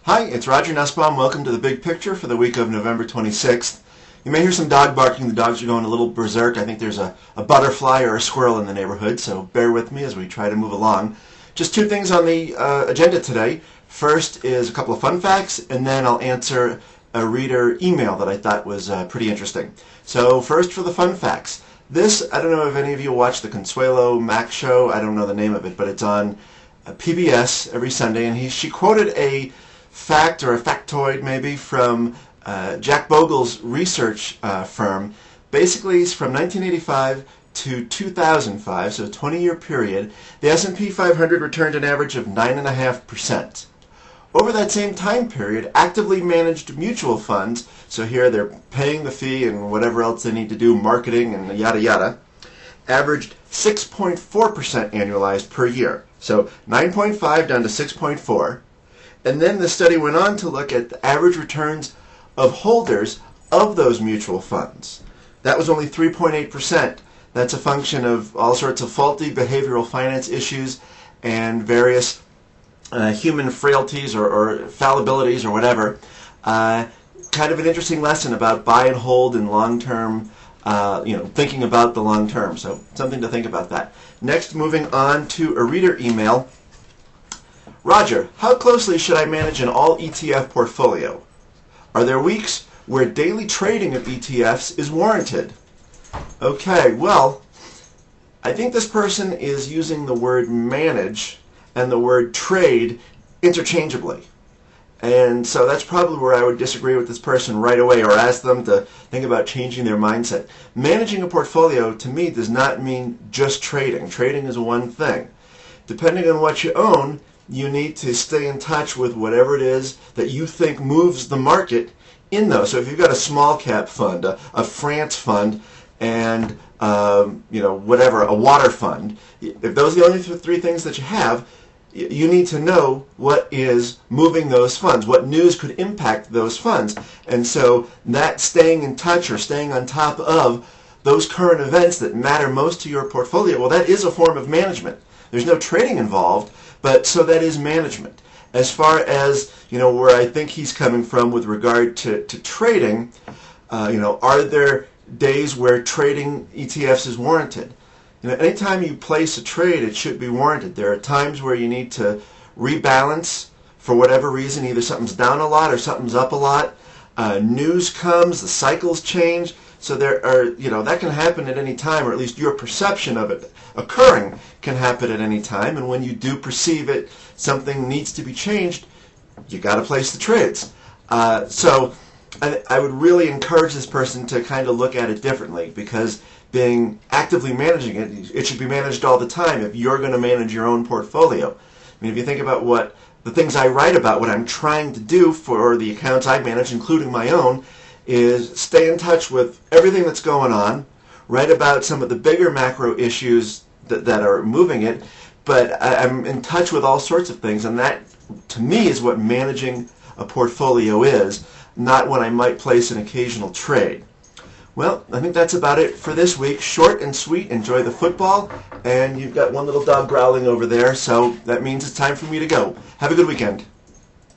Hi, it's Roger Nussbaum. Welcome to the Big Picture for the week of November 26th. You may hear some dog barking. The dogs are going a little berserk. I think there's a butterfly or a squirrel in the neighborhood, so bear with me as we try to move along. Just two things on the agenda today. First is a couple of fun facts, and then I'll answer a reader email that I thought was pretty interesting. So first for the fun facts. I don't know if any of you watch the Consuelo Mack show. I don't know the name of it, but it's on PBS every Sunday, and she quoted a fact or a factoid maybe from Jack Bogle's research firm. Basically, from 1985 to 2005, so a 20-year period, the S&P 500 returned an average of 9.5%. Over that same time period, actively managed mutual funds, so here they're paying the fee and whatever else they need to do, marketing and yada yada, averaged 6.4% annualized per year. So 9.5 down to 6.4. And then the study went on to look at the average returns of holders of those mutual funds. That was only 3.8%. That's a function of all sorts of faulty behavioral finance issues and various human frailties or fallibilities or whatever. Kind of an interesting lesson about buy and hold and long-term, thinking about the long term. So something to think about that. Next, moving on to a reader email. Roger, how closely should I manage an all ETF portfolio? Are there weeks where daily trading of ETFs is warranted? Okay, well, I think this person is using the word manage and the word trade interchangeably. And so that's probably where I would disagree with this person right away or ask them to think about changing their mindset. Managing a portfolio, to me, does not mean just trading. Trading is one thing. Depending on what you own, you need to stay in touch with whatever it is that you think moves the market in those. So if you've got a small cap fund, a France fund, and whatever, a water fund, if those are the only three things that you have, you need to know what is moving those funds, what news could impact those funds. And so that staying in touch or staying on top of those current events that matter most to your portfolio, well, that is a form of management. There's no trading involved, but so that is management. As far as, where I think he's coming from with regard to trading, are there days where trading ETFs is warranted? Anytime you place a trade, it should be warranted. There are times where you need to rebalance for whatever reason. Either something's down a lot or something's up a lot. News comes, the cycles change. So there are, that can happen at any time, or at least your perception of it occurring can happen at any time. And when you do perceive it, something needs to be changed, you got to place the trades. So I would really encourage this person to kind of look at it differently, because being actively managing it should be managed all the time if you're going to manage your own portfolio. I mean, if you think about what the things I write about, what I'm trying to do for the accounts I manage, including my own, is stay in touch with everything that's going on, write about some of the bigger macro issues that are moving it, but I'm in touch with all sorts of things, and that, to me, is what managing a portfolio is, not when I might place an occasional trade. Well, I think that's about it for this week. Short and sweet. Enjoy the football. And you've got one little dog growling over there, so that means it's time for me to go. Have a good weekend.